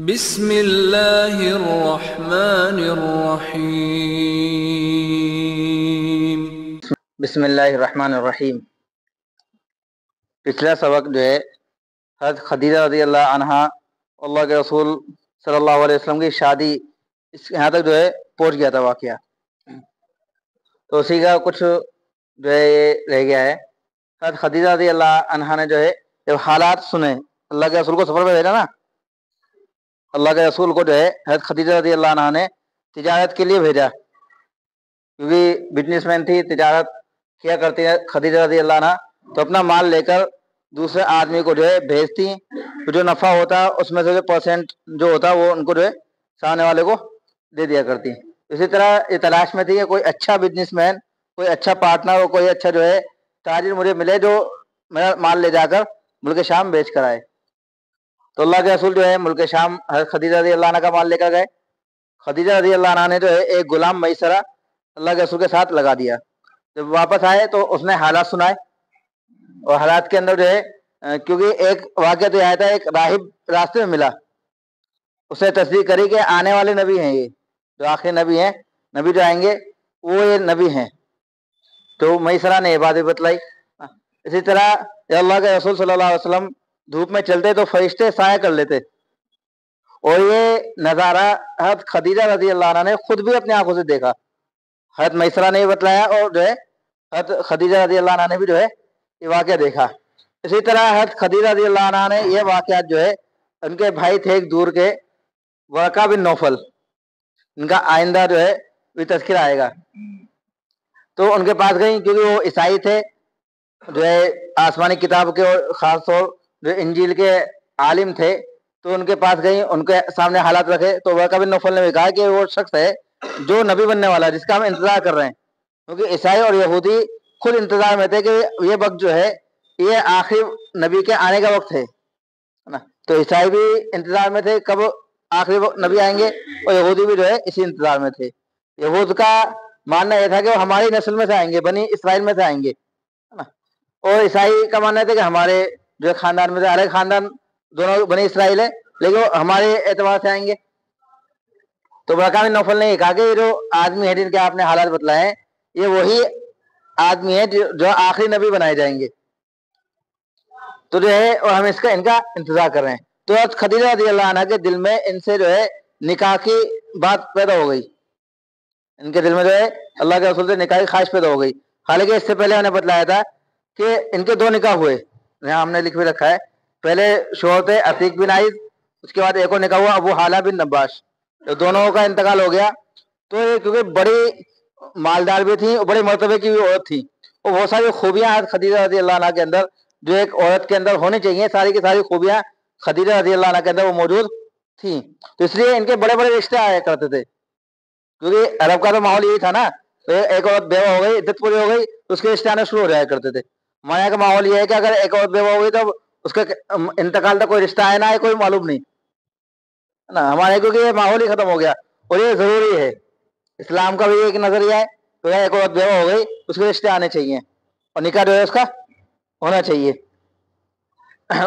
بسم اللہ الرحمن الرحیم۔ بسم اللہ الرحمن الرحیم۔ پچھلا سبق جو ہے حضرت خدیجہ رضی اللہ عنہا اللہ کے رسول صلی اللہ علیہ وسلم کی شادی یہاں تک جو ہے پہنچ گیا تھا واقعہ، تو اسی کا کچھ جو ہے یہ رہ گیا ہے۔ حضرت خدیجہ رضی اللہ عنہا نے جو ہے جب حالات سنے، اللہ کے رسول کو سفر پہ بھیجا نا، اللہ کے رسول کو جو ہے حضرت خدیجہ رضی اللہ عنہا نے تجارت کے لیے بھیجا، کیونکہ بزنس مین تھی، تجارت کیا کرتی ہے خدیجہ رضی اللہ عنہا، تو اپنا مال لے کر دوسرے آدمی کو جو ہے بھیجتی، تو جو نفع ہوتا اس میں سے جو پرسنٹ جو ہوتا وہ ان کو جو ہے سامنے والے کو دے دیا کرتی۔ اسی طرح یہ تلاش میں تھی کہ کوئی اچھا بزنس مین، کوئی اچھا پارٹنر اور کوئی اچھا جو ہے تاجر مجھے ملے جو میرا مال لے جا کر ملک شام بیچ کر آئے۔ تو اللہ کے رسول جو ہے ملک شام حضرت خدیجہ رضی اللہ عنہ کا مال لے کر گئے۔ خدیجہ رضی اللہ عنہ نے جو ہے ایک غلام میسرہ اللہ کے رسول کے ساتھ لگا دیا۔ جب واپس آئے تو اس نے حالات سنائے، اور حالات کے اندر جو ہے کیونکہ ایک واقعہ تو آیا تھا، ایک راہب راستے میں ملا، اس نے تصدیق کری کہ آنے والے نبی ہیں، یہ جو آخری نبی ہیں، نبی جو آئیں گے وہ یہ نبی ہیں، تو میسرہ نے یہ بات بھی بتلائی۔ اسی طرح اللہ کے رسول صلی اللہ علیہ وسلم دھوپ میں چلتے تو فرشتے سایہ کر لیتے، اور یہ نظارہ حضرت خدیجہ رضی اللہ عنہ نے خود بھی اپنی آنکھوں سے دیکھا، حضرت میسرہ نے یہ بتلایا، اور جو ہے حضرت خدیجہ رضی اللہ عنہ نے بھی جو ہے یہ واقعہ دیکھا۔ اسی طرح حضرت خدیجہ رضی اللہ عنہ نے یہ واقعات جو ہے ان کے بھائی تھے ایک دور کے، ورقہ بن نوفل، ان کا آئندہ جو ہے بھی تذکرہ آئے گا، تو ان کے پاس گئیں، کیونکہ وہ عیسائی تھے، جو ہے آسمانی کتاب کے اور خاص طور جو انجیل کے عالم تھے، تو ان کے پاس گئیں، ان کے سامنے حالات رکھے، تو ورقہ بن نوفل نے بھی کہا کہ وہ شخص ہے جو نبی بننے والا ہے، جس کا ہم انتظار کر رہے ہیں، کیونکہ عیسائی اور یہودی خود انتظار میں تھے کہ یہ وقت جو ہے یہ آخری نبی کے آنے کا وقت ہے نا، تو عیسائی بھی انتظار میں تھے کب آخری نبی آئیں گے، اور یہودی بھی جو ہے اسی انتظار میں تھے۔ یہود کا ماننا یہ تھا کہ وہ ہماری نسل میں سے آئیں گے، بنی اسرائیل میں سے آئیں گے، اور عیسائی کا ماننا تھا کہ ہمارے جو خاندان میں سے، الگ خاندان دونوں بنی اسرائیل ہے لیکن وہ ہمارے اعتبار سے آئیں گے۔ تو ورقہ بن نوفل نے یہ کہا کہ یہ جو آدمی ہے جن کے آپ نے حالات بتلائے ہیں، یہ وہی آدمی ہے جو آخری نبی بنائے جائیں گے، تو جو ہے اور ہم ان کا انتظار کر رہے ہیں۔ تو خدیجہ رضی اللہ عنہ کے دل میں ان سے جو ہے نکاح کی بات پیدا ہو گئی، ان کے دل میں جو ہے اللہ کے رسول سے نکاح کی خواہش پیدا ہو گئی، حالانکہ اس سے پہلے ہم نے بتلایا تھا کہ ان کے 2 نکاح ہوئے، یہاں ہم نے لکھ بھی رکھا ہے۔ پہلے شوہر تھے عتیق بن عائض، اس کے بعد ایک اور نکاح ہوا ابو حالہ بن نباش، تو دونوں کا انتقال ہو گیا۔ تو یہ کیونکہ بڑی مالدار بھی تھیں اور بڑے مرتبے کی بھی عورت تھی، اور بہت ساری خوبیاں خدیجہ رضی اللہ عنہ کے اندر جو ایک عورت کے اندر ہونی چاہیے، ساری کی ساری خوبیاں خدیجہ رضی اللہ عنہ کے اندر وہ موجود تھیں، تو اس لیے ان کے بڑے بڑے رشتے آیا کرتے تھے، کیونکہ عرب کا تو ماحول یہی تھا نا، ایک عورت بیوہ ہو گئی، عدت پوری ہو گئی، تو اس کے رشتے آنے شروع ہو جایا کرتے تھے۔ ہمارے یہاں کا ماحول یہ ہے کہ اگر ایک عورت بیوہ ہو گئی تو اس کا انتقال تک کوئی رشتہ آیا نہ آئے کوئی معلوم نہیں نا، ہمارے کیونکہ یہ ماحول ہی ختم ہو گیا، اور یہ ضروری ہے، اسلام کا بھی ایک نظریہ ہے، تو ایک عورت بیوہ ہو گئی اس کے رشتے آنے چاہیے، اور نکاح جو ہے اس کا ہونا چاہیے۔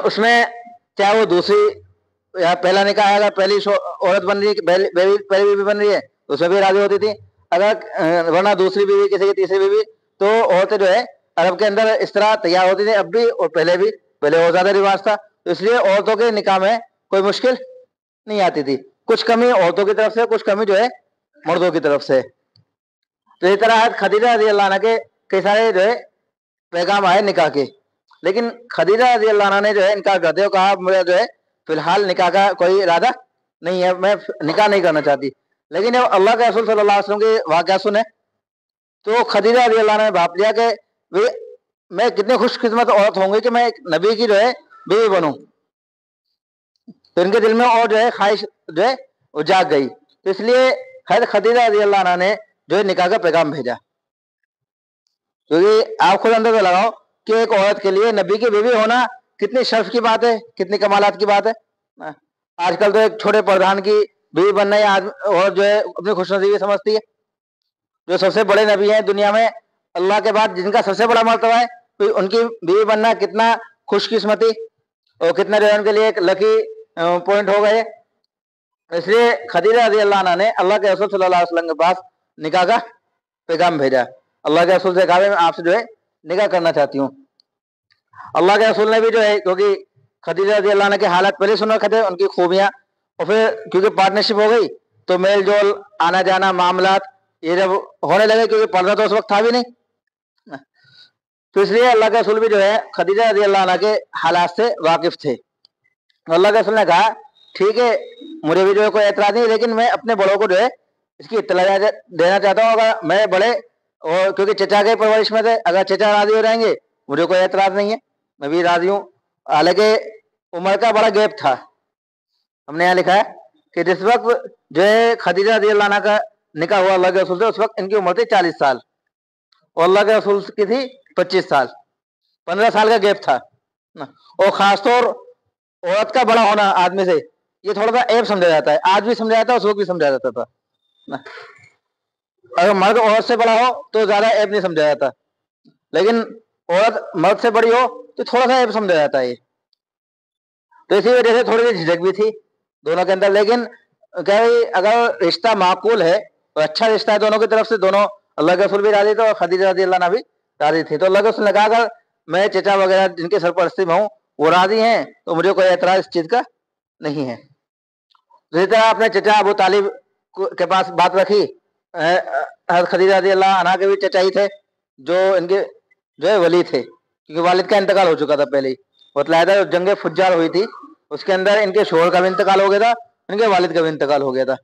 اس میں چاہے وہ دوسری یا پہلا نکاح ہے، اگر پہلی عورت بن رہی ہے، پہلی بیوی بن رہی ہے تو اس میں بھی راضی ہوتی تھی، اگر ورنہ دوسری بیوی کسی کی تیسری بیوی، تو عورتیں جو ہے عرب کے اندر اس طرح تیار ہوتی تھیں اب بھی اور پہلے بھی، پہلے اور زیادہ رواج تھا، تو اس لیے عورتوں کے نکاح میں کوئی مشکل نہیں آتی تھی، کچھ کمی عورتوں کی طرف سے، کچھ کمی جو ہے مردوں کی طرف سے۔ تو اس طرح خدیجہ رضی اللہ عنہ کے کئی سارے جو ہے پیغام آئے نکاح کے، لیکن خدیجہ رضی اللہ عنہ نے جو ہے انکار کرتے ہوئے کہا مجھے جو ہے فی الحال نکاح کا کوئی ارادہ نہیں ہے، میں نکاح نہیں کرنا چاہتی۔ لیکن جب اللہ کے رسول صلی اللہ علیہ وسلم کے واقعہ سنے تو خدیجہ رضی اللہ عنہ نے بھاپ لیا کہ میں کتنی خوش قسمت عورت ہوں گی کہ میں ایک نبی کی جو ہے بیوی بنوں، تو ان کے دل میں اور جو ہے خواہش جو ہے وہ جاگ گئی، تو اس لیے حضرت خدیجہ رضی اللہ عنہ نے جو ہے نکاح کا پیغام بھیجا، کیونکہ آپ خود اندازہ لگاؤ کہ ایک عورت کے لیے نبی کی بیوی ہونا کتنی شرف کی بات ہے، کتنی کمالات کی بات ہے۔ آج کل تو ایک چھوٹے پردھان کی بیوی بننا ہی اور جو ہے اپنی خوش نصیبی سمجھتی ہے، جو سب سے بڑے نبی ہیں دنیا میں اللہ کے بعد، جن کا سب سے بڑا مرتبہ ہے، تو ان کی بیوی بننا کتنا خوش قسمتی اور کتنا جو ہے ان کے لیے ایک لکی پوائنٹ ہو گئے۔ इसलिए खदीजा रज़ी अल्लाह अन्हा ने अल्लाह के रसूल सल्लल्लाहु अलैहि वसल्लम के पास निकाह का पैगाम भेजा। अल्लाह के रसूल से कहा मैं आपसे जो है निकाह करना चाहती हूँ। अल्लाह के रसूल ने भी जो है, क्योंकि खदीजा रज़ी अल्लाह अन्हा के हालात पहले सुन रखे थे, उनकी खूबियाँ, और फिर क्योंकि पार्टनरशिप हो गई तो मेल जोल, आना जाना, मामलात ये जब होने लगे, क्योंकि पर्दा तो उस वक्त था भी नहीं, तो इसलिए अल्लाह के रसूल भी जो है खदीजा रज़ी अल्लाह अन्हा के हालात से वाकिफ थे। अल्लाह के रसूल ने कहा ठीक है, मुझे भी जो है कोई एतराज नहीं, लेकिन मैं अपने बड़ों को जो है इसकी इत्तला देना चाहता हूँ। अगर मैं बड़े, और क्योंकि चचा के परवरिश में थे, अगर चचा राजी हो जाएंगे मुझे कोई एतराज नहीं है, मैं भी राजी हूँ। हालांकि उम्र का बड़ा गैप था। हमने यहाँ लिखा है कि जिस वक्त जो है खदीजा रज़ी अल्लाह अन्हा का निकाह हुआ अल्लाह के रसूल से, उस वक्त इनकी उम्र थी 40 साल और अल्लाह के रसूल की थी 25 साल, 15 साल का गैप था ना। और खासतौर औरत का बड़ा होना आदमी से ये थोड़ा सा ऐब समझा जाता है, आज भी समझा जाता है, उस वक्त भी समझा जाता था ना। अगर मर्द औरत से बड़ा हो तो ज्यादा ऐब नहीं समझा जाता, लेकिन औरत मर्द से बड़ी हो तो थोड़ा सा ऐब समझा जाता है। तो इसी वजह से थोड़ी सी झिझक भी थी दोनों के अंदर, लेकिन क्या है, अगर रिश्ता माकूल है और अच्छा रिश्ता है दोनों की तरफ से, दोनों अल्लाह के रसूल भी राजी थे और खदीजा रज़ी अल्लाह अन्हा भी राजी थी, तो अल्लाह के रसूल ने कहा अगर मैं चचा वगैरह जिनके सरपरस्ती में हूँ वो राजी हैं तो मुझे कोई एतराज इस चीज का नहीं है। इसी तरह अपने चचा अबू तालिब के पास बात रखी। खदीजा रज़ी अल्लाह अन्हा के भी चचा ही थे जो इनके जो है वली थे, क्योंकि वालिद का इंतकाल हो चुका था पहले ही। बतलाया था जंग फुज्जार हुई थी, उसके अंदर इनके शोहर का भी इंतकाल हो गया था, इनके वालिद का भी इंतकाल हो गया था।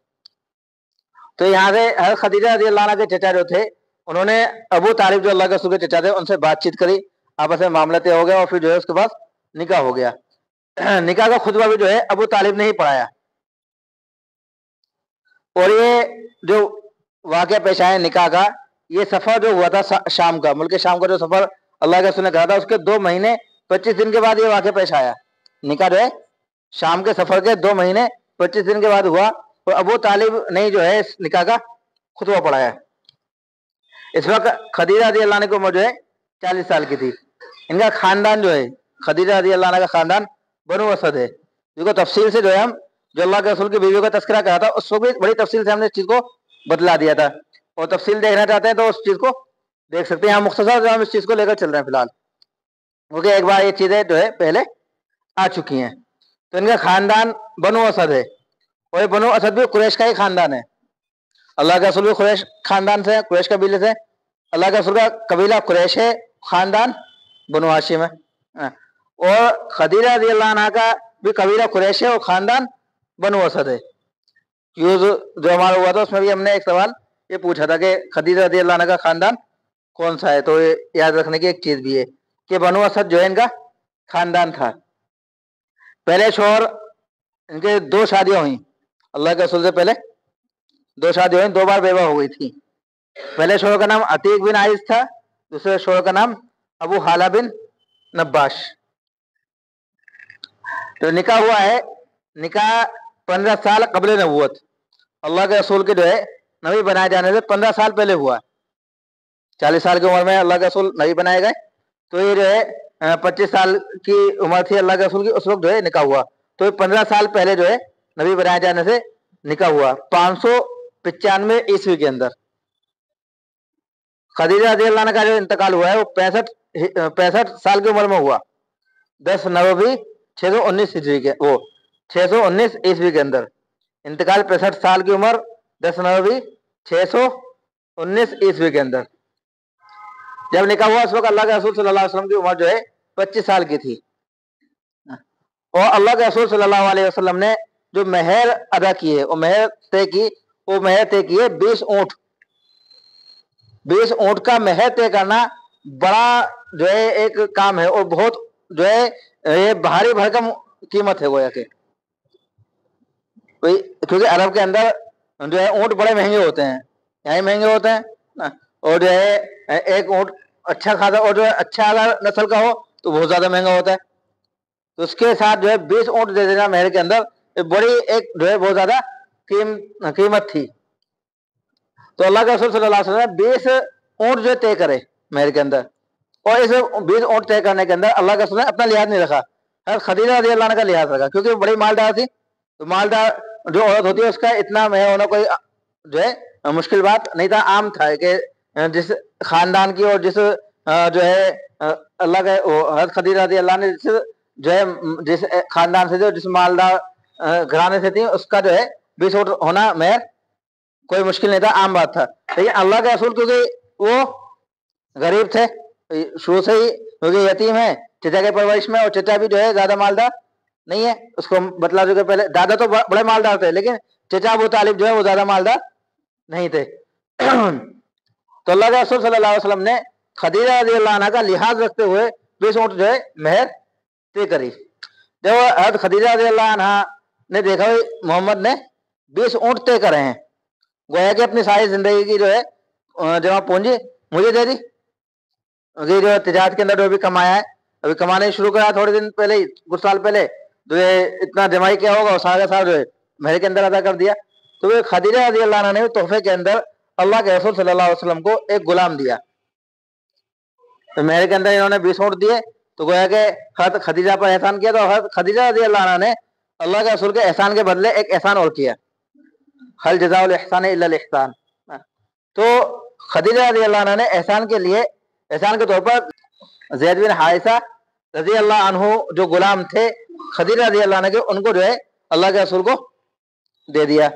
तो यहाँ से खदीजा रज़ी अल्लाह अन्हा के चचा जो थे उन्होंने अबू तालिब जो अल्लाह के रसूल के चचा थे उनसे बातचीत करी, आपस में मामला तय हो गया और फिर जो है उसके पास निकाह हो गया। निकाह का खुतबा भी जो है अबू तालिब ने ही पढ़ाया। और ये जो वाक़या पेश आया निकाह का, ये सफर जो हुआ था शाम का, मुल्क शाम का जो सफर अल्लाह के रसूल ने कहा था, उसके 2 महीने 25 दिन के बाद ये वाक़या पेश आया। निकाह जो है शाम के सफर के 2 महीने 25 दिन के बाद हुआ, और अबू तालिब ने जो है इस निकाह का खुतबा पढ़ाया। इस वक्त खदीजा रज़ी अल्लाह अन्हा की उम्र जो है 40 साल की थी। इनका खानदान जो है खदीजा रज़ी अल्लाह अन्हा का खानदान बनु असद है, जिसको तफसील से जो है हम जो अल्लाह के रसूल की बीवियों का तस्करा करा था उसको भी बड़ी तफसील से हमने इस चीज को बतला दिया था, और तफसील देखना चाहते हैं तो उस चीज को देख सकते हैं। हम मुख्तसर जो हम इस चीज को लेकर चल रहे हैं फिलहाल, क्योंकि एक बार ये चीजें जो है पहले आ चुकी हैं। तो इनका खानदान बनु असद है, और ये बनु असद भी कुरैश का ही खानदान है। अल्लाह के रसूल भी कुरैश खानदान से, कुरैश कबीले से। अल्लाह के रसूल का कबीला कुरैश है, खानदान बनु हाशिम है, और खदीजा रज़ी अल्लाह अन्हा का भी कबीला कुरैश है और खानदान बनु असद है। जो हमारा हुआ था उसमें भी हमने एक सवाल ये पूछा था कि खदीजा रज़ी अल्लाह अन्हा का खानदान कौन सा है, तो ये याद रखने की एक चीज भी है कि बनु असद जो है इनका खानदान था। पहले शोहर इनके 2 शादियां हुई, अल्लाह के रसूल से पहले 2 शादियां हुई, 2 बार बेवा हो गई थी। पहले शोहर का नाम अतीक बिन आइस था, दूसरे शोहर का नाम अबू हाला बिन नब्बाश। तो निकाह हुआ है, निकाह 15 साल कबल नबूवत, अल्लाह के रसूल के जो है नबी बनाए जाने से 15 साल पहले हुआ। 40 साल की उम्र में अल्लाह के रसूल नबी बनाए गए, तो ये जो है 25 साल की उम्र थी अल्लाह के रसूल की, उस वक्त जो है निकाह हुआ। तो ये 15 साल पहले जो है नबी बनाए जाने से निकाह हुआ 595 ईस्वी के अंदर। खदीजा रज़ी अल्लाह अन्हा का जो इंतकाल हुआ है वो 65 साल की उम्र में हुआ, 10 नवंबर 619 ईस्वी के, वो 619 ईस्वी के अंदर इंतकाल। 65 साल की उम्र, 10 नवंबर 619 ईस्वी के अंदर जब निकाह हुआ, उस वक्त अल्लाह के रसूल सल्लल्लाहु अलैहि वसल्लम की उम्र जो है 25 साल की थी। और अल्लाह के रसूल सल्लल्लाहु अलैहि वसल्लम ने जो मेहर अदा की है, वो मेहर तय की है 20 ऊंट। 20 ऊंट का मेहर तय करना बड़ा जो है एक काम है, और बहुत जो है ये भारी भरकम कीमत है गोया के, क्योंकि अरब के अंदर जो है ऊंट बड़े महंगे होते हैं, यहाँ महंगे होते हैं ना। और जो है एक ऊंट अच्छा खासा, और जो है अच्छा अगर नस्ल का हो तो बहुत ज्यादा महंगा होता है। तो उसके साथ जो है 20 ऊंट दे देना मेहर के अंदर, बड़ी एक जो है बहुत ज्यादा कीमत थी। तो अल्लाह के रसूल सल्लल्लाहु अलैहि वसल्लम 20 ऊंट जो तय करे मेहर के अंदर, और इस 20 ऊंट तय करने के अंदर अल्लाह के रसूल ने अपना लिहाज नहीं रखा, खदीजा रज़ी अल्लाह अन्हा का लिहाज रखा, क्योंकि वो बड़ी मालदार थी। तो मालदार जो औरत होती है उसका इतना मेहर होना कोई जो है मुश्किल बात नहीं था, आम था कि जिस खानदान की और जिस जो है अल्लाह के हज़रत खदीजा रज़ी अल्लाह ने जो है जिस खानदान से जो जिस मालदार घराने से थी उसका जो है 20 ऊँट होना मेहर कोई मुश्किल नहीं था, आम बात था। लेकिन अल्लाह के रसूल क्योंकि वो गरीब थे शुरू से ही, क्योंकि यतीम है चचा के परवरिश में, और चचा भी जो है ज्यादा मालदार नहीं है, उसको बतला चुके पहले। दादा तो बड़े मालदार थे लेकिन चचा अबू तालिब जो है वो ज्यादा मालदार नहीं थे। तो अल्लाह के रसूल सल्लल्लाहु अलैहि वसल्लम ने खदीजा रज़ी अल्लाह अन्हा का लिहाज रखते हुए 20 ऊँट जो है मेहर तय करी। जब हज़रत खदीजा रज़ी अल्लाह अन्हा ने देखा मोहम्मद ने 20 ऊँट तय करे हैं, गोया कि अपनी सारी जिंदगी की जो है जमा पूंजी मुझे दे दी, जो तिजारत के अंदर जो भी कमाया है, अभी कमाने शुरू करा थोड़े दिन पहले ही, कुछ साल पहले, जो है इतना जमाई क्या होगा और सारा सारा जो है मेहर के अंदर अदा कर दिया। तो वे खदीजा रज़ी अल्लाह अन्हा ने तोहफे के अंदर अल्लाह के रसूल सल्लल्लाहु अलैहि वसल्लम को एक गुलाम दिया। तो मेहर के अंदर इन्होंने 20 ऊँट दिए, तो गोया के हज़रत खदीजा पर एहसान किया, तो हज़रत खदीजा रज़ी अल्लाह अन्हा ने अल्लाह के रसूल के एहसान के बदले एक एहसान और किया, हल जज़ाउल इहसान इल्लल इहसान। तो खदीजा रज़ी अल्लाह अन्हा ने एहसान के लिए, एहसान के तौर पर ज़ैद बिन हारिसा रज़ी अल्लाह अन्हु जो गुलाम थे खदीजा रज़ी अल्लाह अन्हा के, उनको जो है अल्लाह के रसूल को दे दिया।